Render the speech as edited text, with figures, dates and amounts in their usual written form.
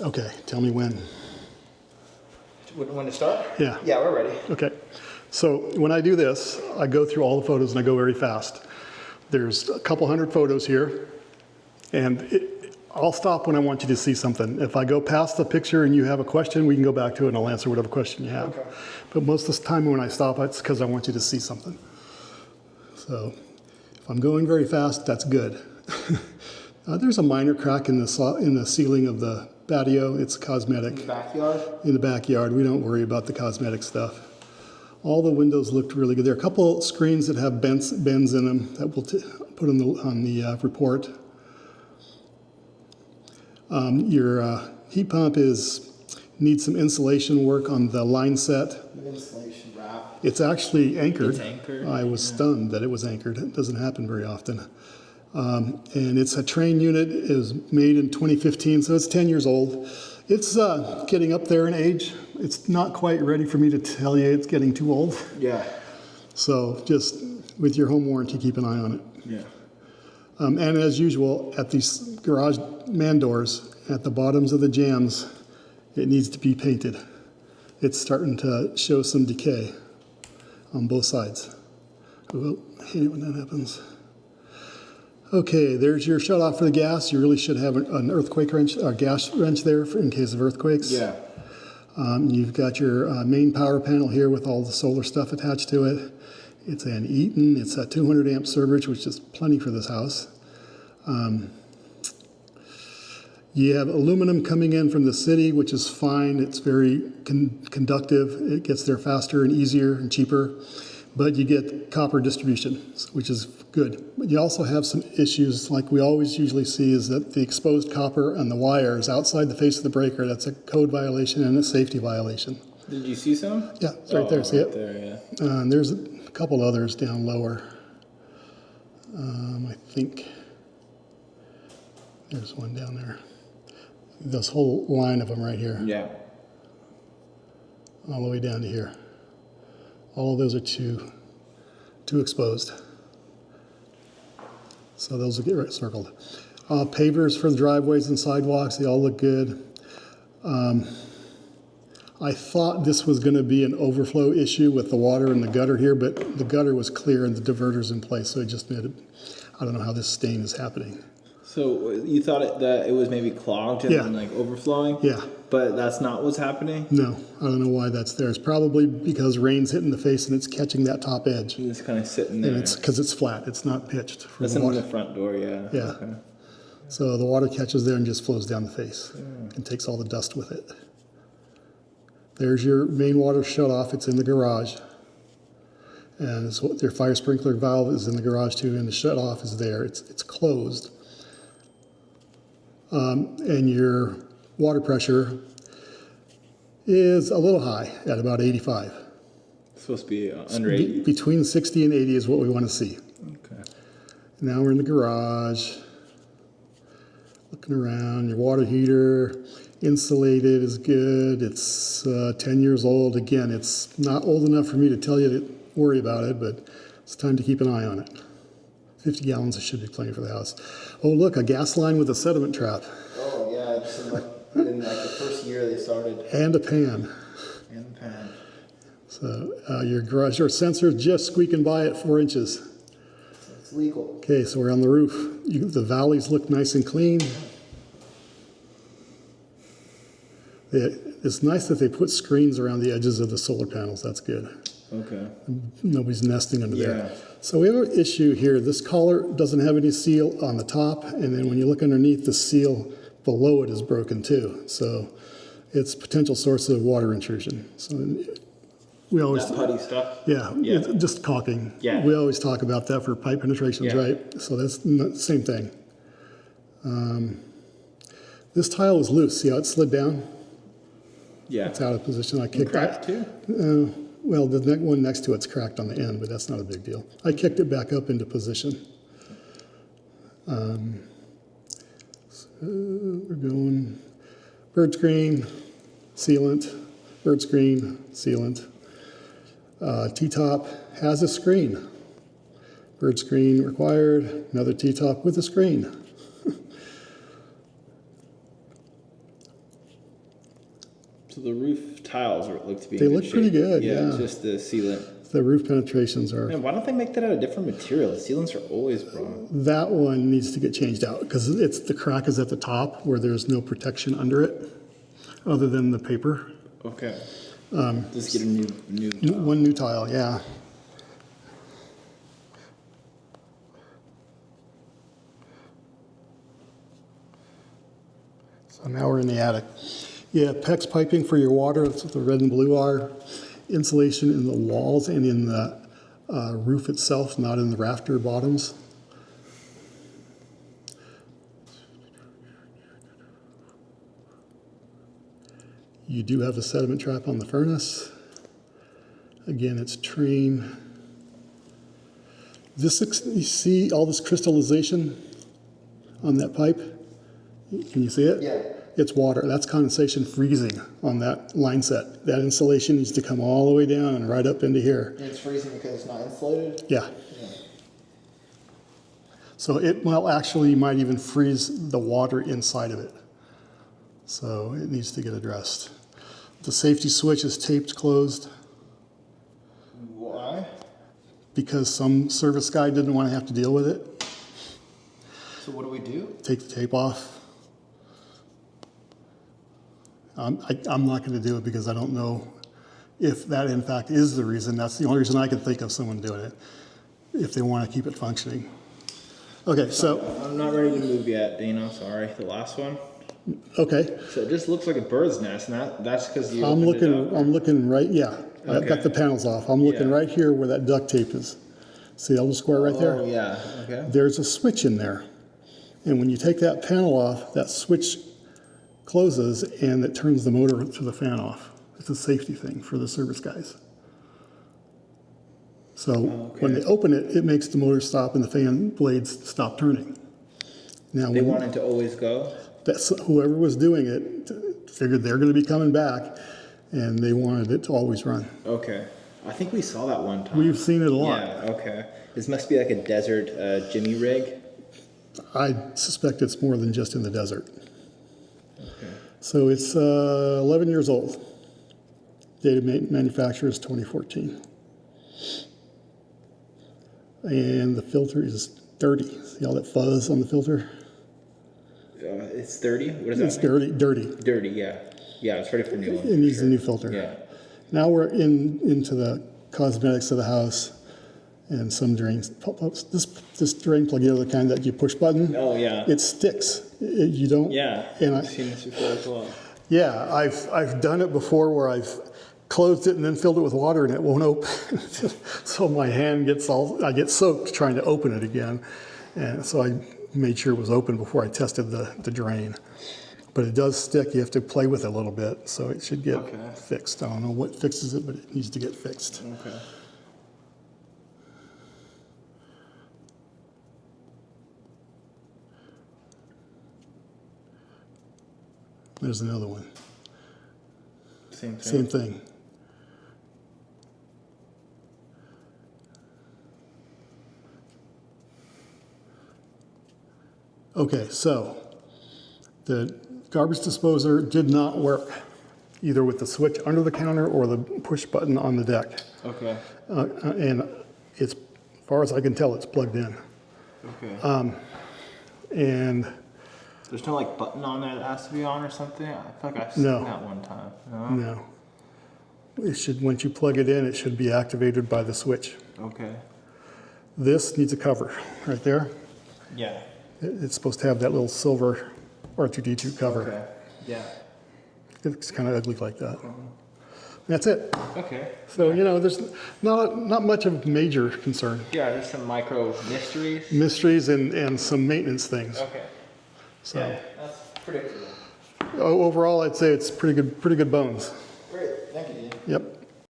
Okay, tell me when. When to start? Yeah. Yeah, we're ready. Okay, so when I do this, I go through all the photos and I go very fast. There's a couple hundred photos here, and I'll stop when I want you to see something. If I go past the picture and you have a question, we can go back to it and I'll answer whatever question you have. Okay. But most of the time when I stop, it's because I want you to see something. So if I'm going very fast, that's good. There's a minor crack in the ceiling of the patio. It's cosmetic. In the backyard? In the backyard. We don't worry about the cosmetic stuff. All the windows looked really good. There are a couple screens that have bends in them that we'll put on the report. Your heat pump needs some insulation work on the line set. The insulation wrap. It's actually anchored. It's anchored. I was stunned that it was anchored. It doesn't happen very often. And it's a train unit. It was made in 2015, so it's 10 years old. It's getting up there in age. It's not quite ready for me to tell you it's getting too old. Yeah. So just with your home warranty, keep an eye on it. Yeah. And as usual, at these garage man doors, at the bottoms of the jambs, it needs to be painted. It's starting to show some decay on both sides. Oh, I hate it when that happens. Okay, there's your shutoff for the gas. You really should have an earthquake wrench, or gas wrench there in case of earthquakes. Yeah. You've got your main power panel here with all the solar stuff attached to it. It's an Eaton. It's a 200 amp surge, which is plenty for this house. You have aluminum coming in from the city, which is fine. It's very conductive. It gets there faster and easier and cheaper. But you get copper distribution, which is good. But you also have some issues, like we always usually see, is that the exposed copper on the wires outside the face of the breaker, that's a code violation and a safety violation. Did you see some? Yeah, it's right there. See right it? there, yeah. And there's a couple others down lower. I think there's one down there. This whole line of them right here. Yeah. All the way down to here. All of those are too exposed. So those will get circled. Pavers for the driveways and sidewalks, they all look good. I thought this was going to be an overflow issue with the water in the gutter here, but the gutter was clear and the diverter's in place, so it just made it, I don't know how this stain is happening. So you thought that it was maybe clogged and like overflowing? Yeah. But that's not what's happening? No, I don't know why that's there. It's probably because rain's hitting the face and it's catching that top edge. And it's kind of sitting there. And it's because it's flat. It's not pitched. That's in the front door, yeah. Yeah. Okay. So the water catches there and just flows down the face and takes all the dust with it. There's your main water shut off. It's in the garage. And your fire sprinkler valve is in the garage too, and the shut off is there. It's closed. And your water pressure is a little high at about 85. It's supposed to be under 80? Between 60 and 80 is what we want to see. Okay. Now we're in the garage. Looking around, your water heater, insulated is good. It's 10 years old. Again, it's not old enough for me to tell you to worry about it, but it's time to keep an eye on it. 50 gallons should be plenty for the house. Oh, look, a gas line with a sediment trap. Oh, yeah. It's in like the first year they started. And a pan. And the pan. So your garage door sensor is just squeaking by at 4 inches. So it's legal. Okay, so we're on the roof. The valleys look nice and clean. It's nice that they put screens around the edges of the solar panels. That's good. Okay. Nobody's nesting under there. Yeah. So we have an issue here. This collar doesn't have any seal on the top, and then when you look underneath, the seal below it is broken too. So it's a potential source of water intrusion. So we always That putty stuff? Yeah. It's just caulking. Yeah. We always talk about that for pipe penetrations, Yeah. right? So that's the same thing. This tile was loose. See how it slid down? Yeah. It's out of position. I kicked Cracked it. too? Well, the one next to it's cracked on the end, but that's not a big deal. I kicked it back up into position. So we're going bird screen, sealant, bird screen, sealant. T-top has a screen. Bird screen required, another T-top with a screen. So the roof tiles look to be. They in look good pretty shape. good, Yeah, yeah. it's just the sealant. The roof penetrations are. Man, why don't they make that out of different material? The sealants are always wrong. That one needs to get changed out because the crack is at the top where there's no protection under it, other than the paper. Okay. Just get a new tile. One new tile, yeah. So now we're in the attic. Yeah, PEX piping for your water, that's what the red and blue are. Insulation in the walls and in the roof itself, not in the rafter bottoms. You do have a sediment trap on the furnace. Again, it's train. This, you see all this crystallization on that pipe? Can you see it? Yeah. It's water. That's condensation freezing on that line set. That insulation needs to come all the way down and right up into here. And it's freezing because it's not insulated? Yeah. So it will actually might even freeze the water inside of it. So it needs to get addressed. The safety switch is taped closed Why? because some service guy didn't want to have to deal with it. So what do we do? Take the tape off. I'm not going to do it because I don't know if that in fact is the reason. That's the only reason I can think of someone doing it, if they want to keep it functioning. Okay, so. I'm not ready to move yet, Dana. Sorry. The last one. Okay. So it just looks like a bird's nest, and that's because you. I'm looking right, yeah. I've Okay. got the panels off. I'm looking Yeah. right here where that duct tape is. See that little square right there? Oh yeah. Okay. There's a switch in there. And when you take that panel off, that switch closes and it turns the motor to the fan off. It's a safety thing for the service guys. So when they open it, it makes the motor stop and the fan blades stop turning. Now, They want it to always go. that's, whoever was doing it figured they're going to be coming back, and they wanted it to always run. Okay. I think we saw that one time. We've seen it a lot. Yeah. Okay. This must be like a desert Jimmy rig. I suspect it's more than just in the desert. Okay. So it's 11 years old. Date of manufacture is 2014. And the filter is dirty. See all that fuzz on the filter? It's 30. What does that It's mean? dirty. Dirty. Yeah. Yeah. It's ready for a new one. It needs a new filter. Yeah. Now we're into the cosmetics of the house and some drains. This drain plug, you know, the kind that you push button? Oh yeah. It sticks. You don't. Yeah. And I've seen this before as well. yeah, I've done it before where I've closed it and then filled it with water and it won't open. So my hand I get soaked trying to open it again. And so I made sure it was open before I tested the drain. But it does stick. You have to play with it a little bit, so it should get fixed. I don't know what fixes it, but it needs to get fixed. Okay. There's another one. Same thing. Same thing. Okay, so the garbage disposer did not work, either with the switch under the counter or the push button on the deck. Okay. And it's, as far as I can tell, it's plugged in. Okay. And There's no like button on there that has to be on or something. I feel like I've seen No. that one time. No. no, it should, once you plug it in, it should be activated by the switch. Okay. This needs a cover right there. Yeah. It's supposed to have that little silver R2D2 cover. Okay. Yeah. It's kind of ugly like that. That's it. Okay. So, you know, there's not much of major concern. Yeah, there's some micro mysteries. Mysteries and some maintenance things. Okay. So Yeah, that's predictable. overall, I'd say it's pretty good bones. Great. Thank you, Dean. Yep.